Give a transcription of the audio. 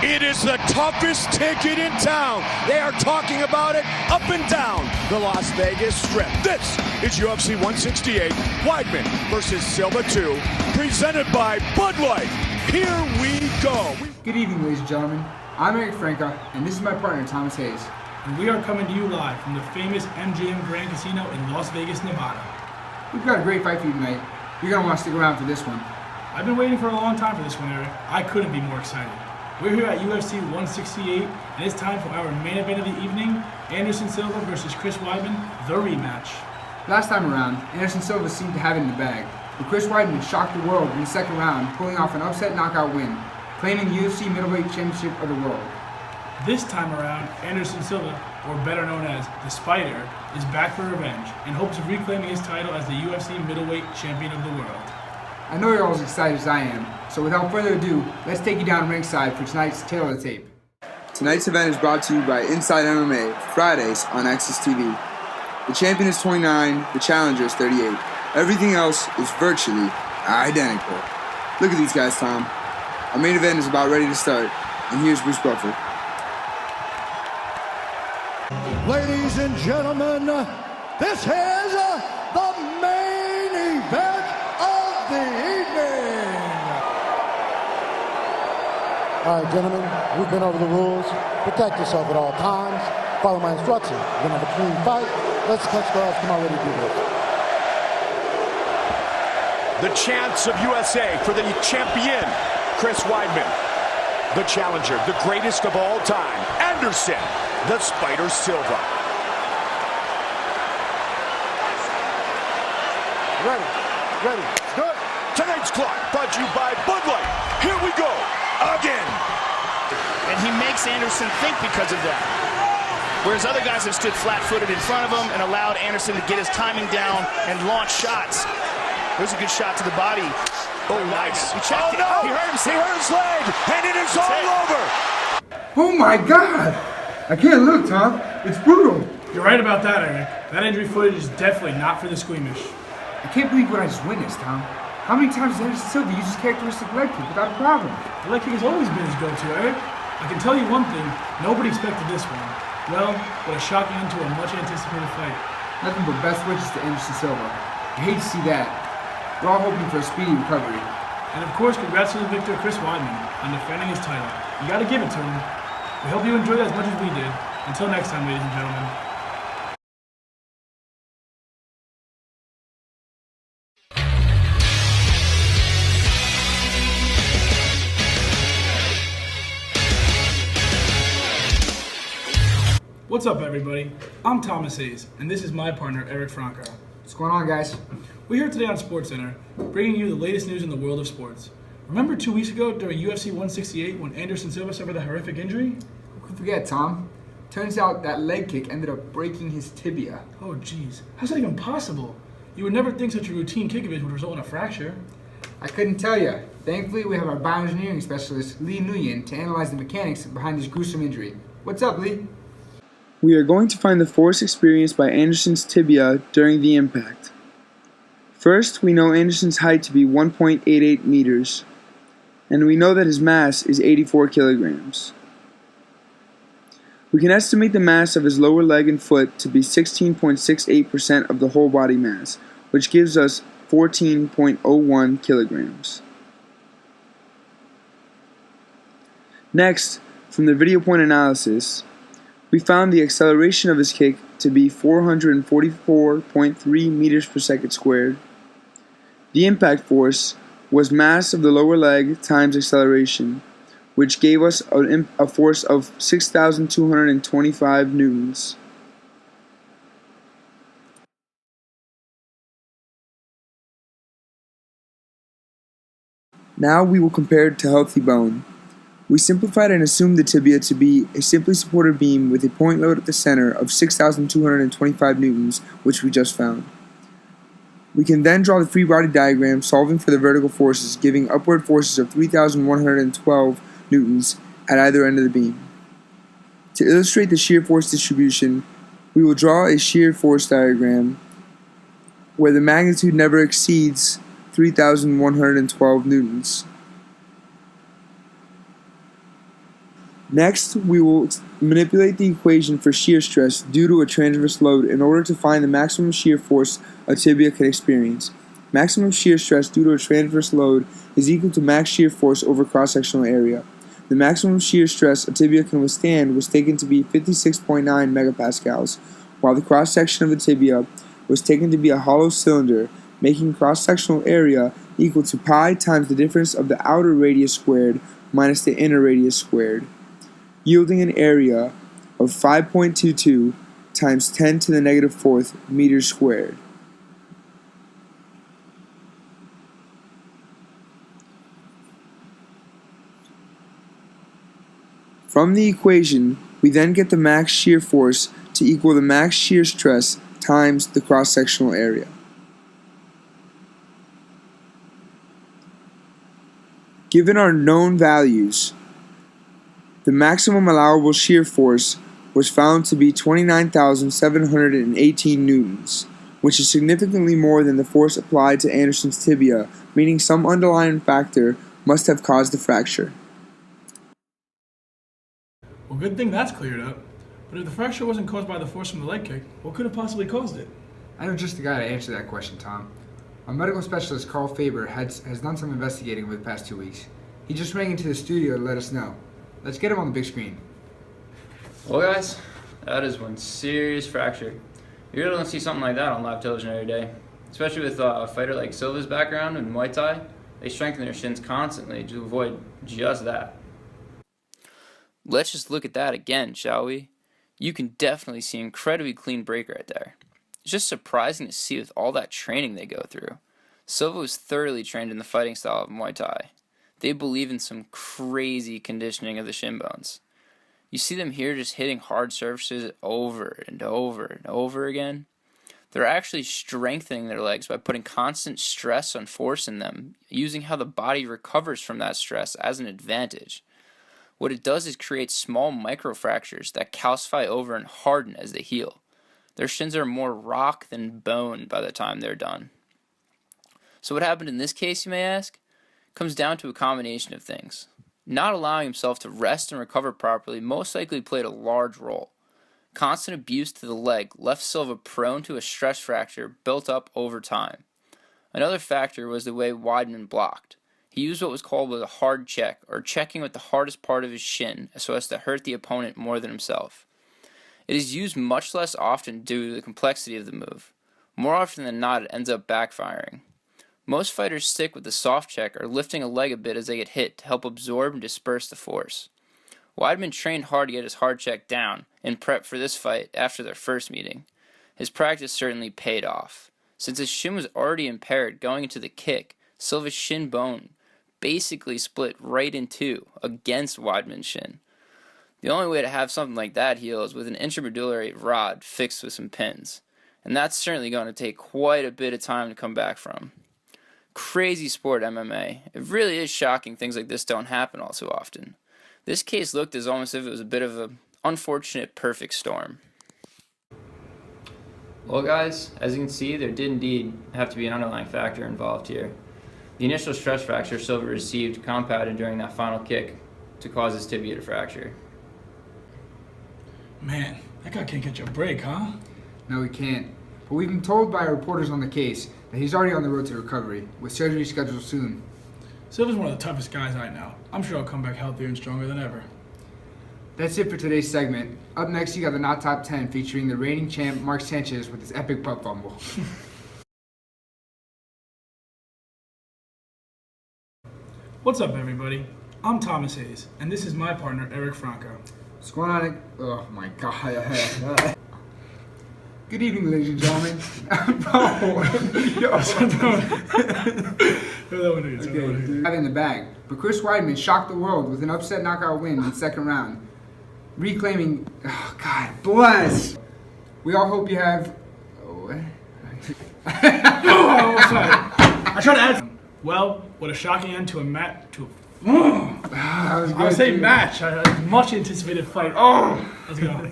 It is the toughest ticket in town. They are talking about it up and down the Las Vegas Strip. This is UFC 168, Weidman versus Silva 2, presented by Bud Light. Here we go. Good evening, ladies and gentlemen. I'm Eric Franca, and this is my partner, Thomas Hayes. And we are coming to you live from the famous MGM Grand Casino in Las Vegas, Nevada. We've got a great fight for you tonight. You're going to want to stick around for this one. I've been waiting for a long time for this one, Eric. I couldn't be more excited. We're here at UFC 168, and it's time for our main event of the evening, Anderson Silva versus Chris Weidman, the rematch. Last time around, Anderson Silva seemed to have it in the bag, but Chris Weidman shocked the world in the second round, pulling off an upset knockout win, claiming the UFC middleweight championship of the world. This time around, Anderson Silva, or better known as the Spider, is back for revenge in hopes of reclaiming his title as the UFC middleweight champion of the world. I know you're all as excited as I am, so without further ado, let's take you down ringside for tonight's Tale of the Tape. Tonight's event is brought to you by Inside MMA, Fridays on Access TV. The champion is 29, the challenger is 38. Everything else is virtually identical. Look at these guys, Tom. Our main event is about ready to start, and here's Bruce Buffer. Ladies and gentlemen, this is the main event of the evening. All right, gentlemen, we've been over the rules. Protect yourself at all times. Follow my instructions. We're going to have a clean fight. Let's catch gloves. Come on, ready to do this. The chance of USA for the champion, Chris Weidman. The challenger, the greatest of all time, Anderson, the Spider Silva. Ready. Good. Tonight's clock brought to you by Bud Light. Here we go, again. And he makes Anderson think because of that. Whereas other guys have stood flat-footed in front of him and allowed Anderson to get his timing down and launch shots. There's a good shot to the body. Oh, nice. He checked it. No. He hurt himself. He hurt his leg, and it is all over. Oh my God! I can't look, Tom. It's brutal. You're right about that, Eric. That injury footage is definitely not for the squeamish. I can't believe what I just witnessed, Tom. How many times has Anderson Silva used his characteristic leg kick without a problem? The leg kick has always been his go-to, Eric. I can tell you one thing, nobody expected this one. Well, what a shocking end to a much-anticipated fight. Nothing but best wishes to Anderson Silva. I hate to see that. We're all hoping for a speedy recovery. And of course, congrats to the victor, Chris Weidman, on defending his title. You gotta give it to him. We hope you enjoyed it as much as we did. Until next time, ladies and gentlemen. What's up, everybody? I'm Thomas Hayes, and this is my partner, Eric Franca. What's going on, guys? We're here today on SportsCenter, bringing you the latest news in the world of sports. Remember 2 weeks ago during UFC 168 when Anderson Silva suffered a horrific injury? Who could forget, Tom? Turns out that leg kick ended up breaking his tibia. Oh, jeez. How's that even possible? You would never think such a routine kick of his would result in a fracture. I couldn't tell you. Thankfully, we have our bioengineering specialist, Lee Nguyen, to analyze the mechanics behind this gruesome injury. What's up, Lee? We are going to find the force experienced by Anderson's tibia during the impact. First, we know Anderson's height to be 1.88 meters, and we know that his mass is 84 kilograms. We can estimate the mass of his lower leg and foot to be 16.68% of the whole body mass, which gives us 14.01 kilograms. Next, from the video point analysis, we found the acceleration of his kick to be 444.3 meters per second squared. The impact force was mass of the lower leg times acceleration, which gave us a force of 6,225 newtons. Now we will compare it to healthy bone. We simplified and assumed the tibia to be a simply supported beam with a point load at the center of 6,225 newtons, which we just found. We can then draw the free body diagram, solving for the vertical forces, giving upward forces of 3,112 newtons at either end of the beam. To illustrate the shear force distribution, we will draw a shear force diagram where the magnitude never exceeds 3,112 newtons. Next, we will manipulate the equation for shear stress due to a transverse load in order to find the maximum shear force a tibia can experience. Maximum shear stress due to a transverse load is equal to max shear force over cross-sectional area. The maximum shear stress a tibia can withstand was taken to be 56.9 megapascals, while the cross-section of the tibia was taken to be a hollow cylinder, making cross-sectional area equal to pi times the difference of the outer radius squared minus the inner radius squared, yielding an area of 5.22 times 10 to the negative fourth meters squared. From the equation, we then get the max shear force to equal the max shear stress times the cross-sectional area. Given our known values, the maximum allowable shear force was found to be 29,718 newtons, which is significantly more than the force applied to Anderson's tibia, meaning some underlying factor must have caused the fracture. Well, good thing that's cleared up. But if the fracture wasn't caused by the force from the leg kick, what could have possibly caused it? I know just the guy to answer that question, Tom. Our medical specialist, Carl Faber, has done some investigating over the past 2 weeks. He just rang into the studio to let us know. Let's get him on the big screen. Well, guys, that is one serious fracture. You really don't see something like that on live television every day. Especially with a fighter like Silva's background in Muay Thai, they strengthen their shins constantly to avoid just that. Let's just look at that again, shall we? You can definitely see an incredibly clean break right there. It's just surprising to see with all that training they go through. Silva was thoroughly trained in the fighting style of Muay Thai. They believe in some crazy conditioning of the shin bones. You see them here just hitting hard surfaces over and over and over again. They're actually strengthening their legs by putting constant stress on force in them, using how the body recovers from that stress as an advantage. What it does is create small microfractures that calcify over and harden as they heal. Their shins are more rock than bone by the time they're done. So what happened in this case, you may ask? Comes down to a combination of things. Not allowing himself to rest and recover properly most likely played a large role. Constant abuse to the leg left Silva prone to a stress fracture built up over time. Another factor was the way Weidman blocked. He used what was called a hard check, or checking with the hardest part of his shin so as to hurt the opponent more than himself. It is used much less often due to the complexity of the move. More often than not, it ends up backfiring. Most fighters stick with the soft check or lifting a leg a bit as they get hit to help absorb and disperse the force. Weidman trained hard to get his hard check down in prep for this fight after their first meeting. His practice certainly paid off. Since his shin was already impaired going into the kick, Silva's shin bone basically split right in two against Weidman's shin. The only way to have something like that heal is with an intramedullary rod fixed with some pins, and that's certainly going to take quite a bit of time to come back from. Crazy sport, MMA. It really is shocking things like this don't happen all too often. This case looked as almost if it was a bit of an unfortunate perfect storm. Well, guys, as you can see, there did indeed have to be an underlying factor involved here. The initial stress fracture Silva received compounded during that final kick to cause his tibia to fracture. Man, that guy can't catch a break, huh? No, he can't. But we've been told by reporters on the case that he's already on the road to recovery, with surgery scheduled soon. Silva's one of the toughest guys I know. I'm sure he'll come back healthier and stronger than ever. That's it for today's segment. Up next, you got the Not Top 10 featuring the reigning champ Mark Sanchez with his epic putt fumble. What's up, everybody? I'm Thomas Hayes, and this is my partner, Eric Franco. What's going on? Oh my god. Good evening, ladies and gentlemen. In the bag, but Chris Weidman shocked the world with an upset knockout win in the second round, reclaiming. Oh God bless. We all hope you have. I tried to add. Well, what a shocking end to a match. I was saying match. A much anticipated fight. Let's go.